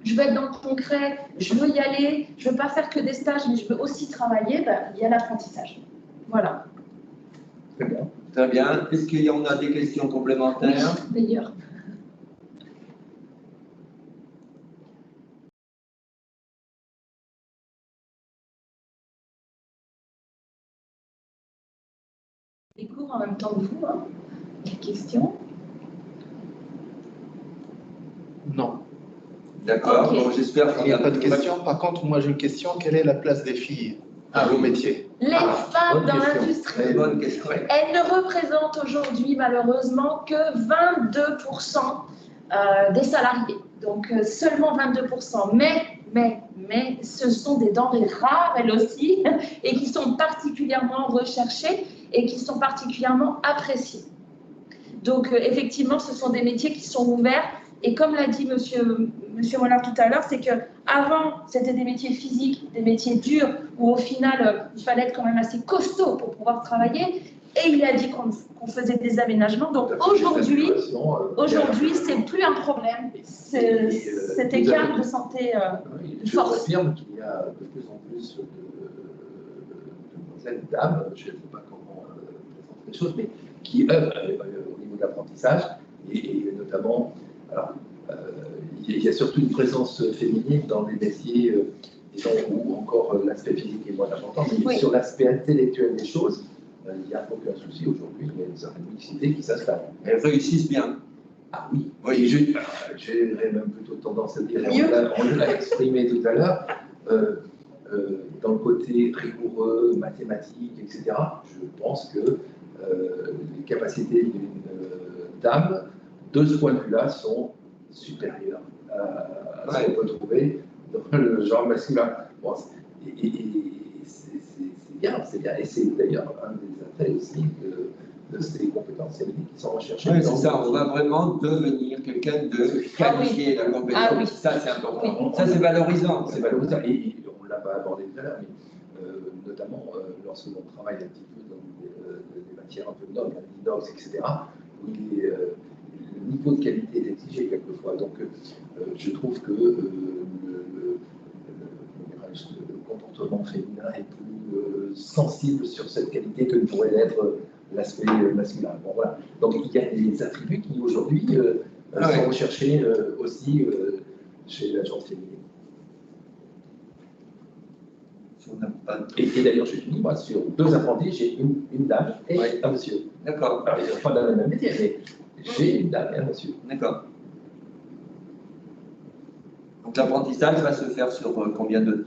je veux être dans le concret, je veux y aller, je ne veux pas faire que des stages, mais je veux aussi travailler, il y a l'apprentissage. Voilà. Très bien. Très bien. Est-ce qu'il y en a des questions complémentaires? Oui, meilleur. Les cours en même temps que vous, hein. Des questions? Non. D'accord, Okay. bon, j'espère qu'il n'y a pas de question. Par contre, moi j'ai une question. Quelle est la place des filles à vos métiers? Les femmes dans l'industrie, bonne question. elles ne représentent aujourd'hui malheureusement que 22% des salariés. Donc seulement 22%. Mais ce sont des denrées rares, elles aussi, et qui sont particulièrement recherchées et qui sont particulièrement appréciées. Donc effectivement, ce sont des métiers qui sont ouverts Et comme l'a dit Monsieur Mollard tout à l'heure, c'est qu'avant, c'était des métiers physiques, des métiers durs, où au final, il fallait être quand même assez costaud pour pouvoir travailler. Et il a dit qu'on faisait des aménagements. Donc aujourd'hui, c'est plus un problème. Cet écart de santé de force. Je confirme qu'il y a de plus en plus de dames, je ne sais pas comment présenter les choses, mais qui œuvrent au niveau de l'apprentissage, et notamment, alors, il y a surtout une présence féminine dans les métiers où encore l'aspect physique est moins important, mais oui. Sur l'aspect intellectuel des choses, il n'y a aucun souci aujourd'hui, il y a une certaine mixité qui s'installe. Elles réussissent bien. Ah oui, Oui. J'aurais même plutôt tendance à dire, on l'a exprimé tout à l'heure, dans le côté rigoureux, mathématique, etc., je pense que les capacités d'une dame, de ce point de vue-là, sont supérieures à ce qu'on peut trouver dans le genre masculin. Bon, c'est bien, et c'est d'ailleurs un des attraits aussi de ces compétences féminines qui sont recherchées. Oui, c'est ça, on va vraiment devenir quelqu'un de qualifié, la compétence. Ah oui. Ça, c'est important. Ça, c'est valorisant. C'est valorisant, et on ne l'a pas abordé tout à l'heure, mais notamment lorsque l'on travaille un petit peu dans des matières un peu nobles, l'inox, etc., où le niveau de qualité est exigé quelquefois. Donc, je trouve que le comportement féminin est plus sensible sur cette qualité que ne pourrait l'être l'aspect masculin. Bon, voilà. Donc, il y a des attributs qui, aujourd'hui, sont recherchés aussi chez la gente féminine. Et d'ailleurs, je finis, moi, sur 2 apprentis, j'ai une dame et un monsieur. D'accord. Alors, ils ne sont pas dans le même métier, mais j'ai une dame et un monsieur. D'accord. Donc l'apprentissage va se faire sur combien de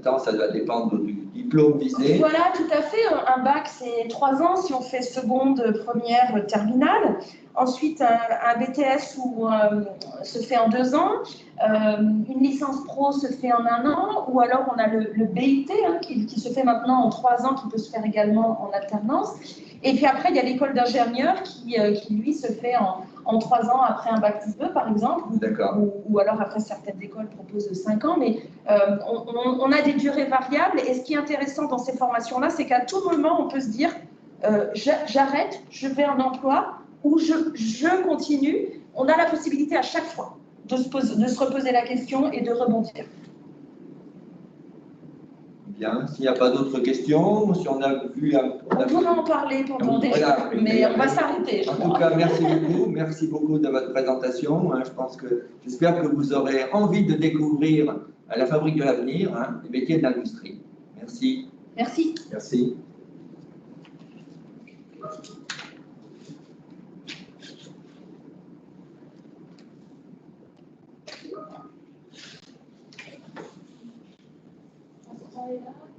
temps? Ça va dépendre du diplôme visé. Voilà, tout à fait. Un bac, c'est 3 ans si on fait seconde, première, terminale. Ensuite, un BTS se fait en 2 ans. Une licence pro se fait en 1 an. Ou alors, on a le BIT qui se fait maintenant en 3 ans, qui peut se faire également en alternance. Et puis après, il y a l'école d'ingénieur qui, lui, se fait en 3 ans après un bac plus 2, par exemple. D'accord. Ou alors, après, certaines écoles proposent 5 ans. Mais on a des durées variables. Et ce qui est intéressant dans ces formations-là, c'est qu'à tout moment, on peut se dire j'arrête, je vais en emploi ou je continue. On a la possibilité à chaque fois de se reposer la question et de rebondir. Bien, s'il n'y a pas d'autres questions, si on a vu... On pourrait en parler pendant des jours, mais on va s'arrêter. En tout cas, merci beaucoup de votre présentation. J'espère que vous aurez envie de découvrir à la Fabrique de l'avenir les métiers de l'industrie. Merci. Merci. Merci.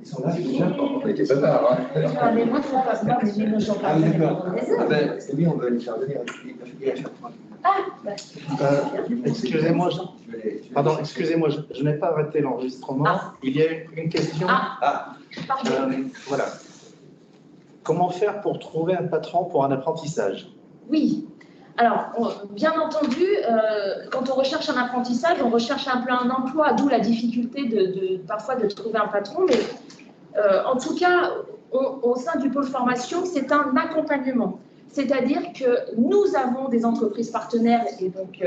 Ils sont là, on était pas tard. Mais moi, il ne faut pas se voir, mais les gens parlent d'accord. C'est bien, on va les faire venir à chaque fois. Excusez-moi, pardon, excusez-moi, je n'ai pas arrêté l'enregistrement. Il y a une question. Voilà. Comment faire pour trouver un patron pour un apprentissage? Oui. Alors, bien entendu, quand on recherche un apprentissage, on recherche un peu un emploi, d'où la difficulté parfois de trouver un patron. Mais en tout cas, au sein du pôle formation, c'est un accompagnement. C'est-à-dire que nous avons des entreprises partenaires, et donc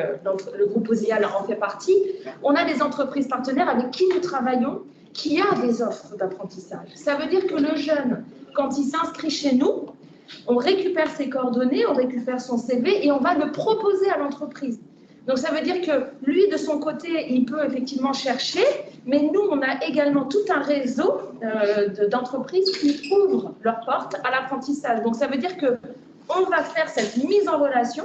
le groupe Osial en fait partie. On a des entreprises partenaires avec qui nous travaillons, qui a des offres d'apprentissage. Ça veut dire que le jeune, quand il s'inscrit chez nous, on récupère ses coordonnées, on récupère son CV et on va le proposer à l'entreprise. Donc ça veut dire que lui, de son côté, il peut effectivement chercher, mais nous, on a également tout un réseau d'entreprises qui ouvrent leurs portes à l'apprentissage. Donc ça veut dire qu'on va faire cette mise en relation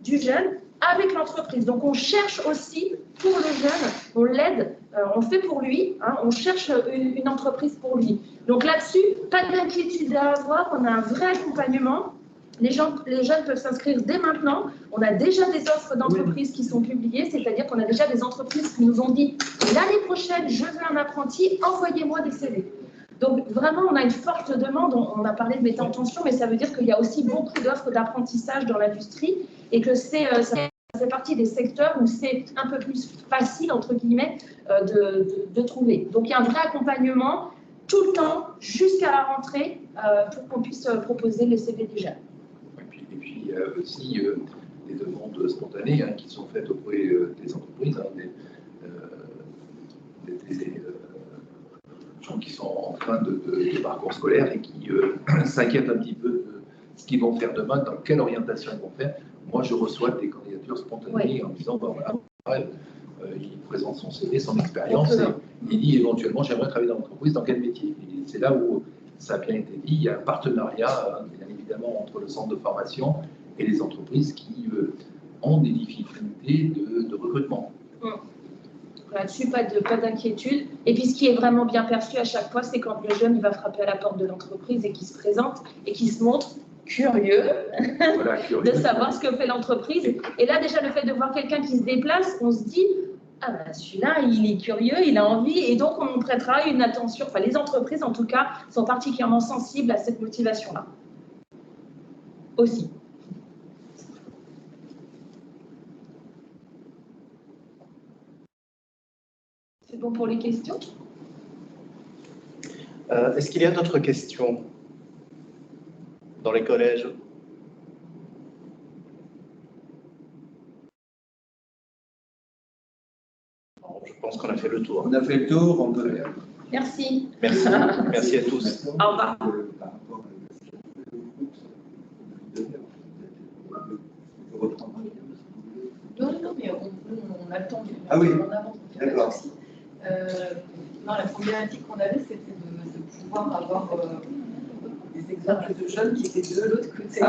du jeune avec l'entreprise. Donc on cherche aussi pour le jeune, on l'aide, on fait pour lui, on cherche une entreprise pour lui. Donc là-dessus, pas d'inquiétude à avoir, on a un vrai accompagnement. Les jeunes peuvent s'inscrire dès maintenant. On a déjà des offres d'entreprises qui sont publiées, c'est-à-dire qu'on a déjà des entreprises qui nous ont dit « l'année prochaine, je veux un apprenti, envoyez-moi des CV ». Donc vraiment, on a une forte demande. On a parlé de métier en tension, mais ça veut dire qu'il y a aussi beaucoup d'offres d'apprentissage dans l'industrie et que ça fait partie des secteurs où c'est un peu plus facile, entre guillemets, de trouver. Donc, il y a un vrai accompagnement tout le temps, jusqu'à la rentrée, pour qu'on puisse proposer les CV des jeunes. Et puis, il y a aussi des demandes spontanées qui sont faites auprès des entreprises, des gens qui sont en fin de parcours scolaire et qui s'inquiètent un petit peu de ce qu'ils vont faire demain, dans quelle orientation ils vont faire. Moi, je reçois des candidatures spontanées en disant, il présente son CV, son expérience, et il dit éventuellement, j'aimerais travailler dans l'entreprise, dans quel métier. Et c'est là où ça a bien été dit, il y a un partenariat, bien évidemment, entre le centre de formation et les entreprises qui ont des difficultés de recrutement. Là-dessus, pas d'inquiétude. Et puis, ce qui est vraiment bien perçu à chaque fois, c'est quand le jeune il va frapper à la porte de l'entreprise et qu'il se présente et qu'il se montre curieux, de savoir ce que fait l'entreprise. Et là, déjà, le fait de voir quelqu'un qui se déplace, on se dit, ah ben celui-là, il est curieux, il a envie, et donc on prêtera une attention. Enfin, les entreprises, en tout cas, sont particulièrement sensibles à cette motivation-là. Aussi. C'est bon pour les questions? Est-ce qu'il y a d'autres questions dans les collèges? Je pense qu'on a fait le tour. On a fait le tour, on peut... Merci. Merci. Merci à tous. Au revoir. Non, mais on a le temps. Ah oui, d'accord. Non, la problématique qu'on avait, c'était de pouvoir avoir des exemples de jeunes qui étaient de l'autre côté.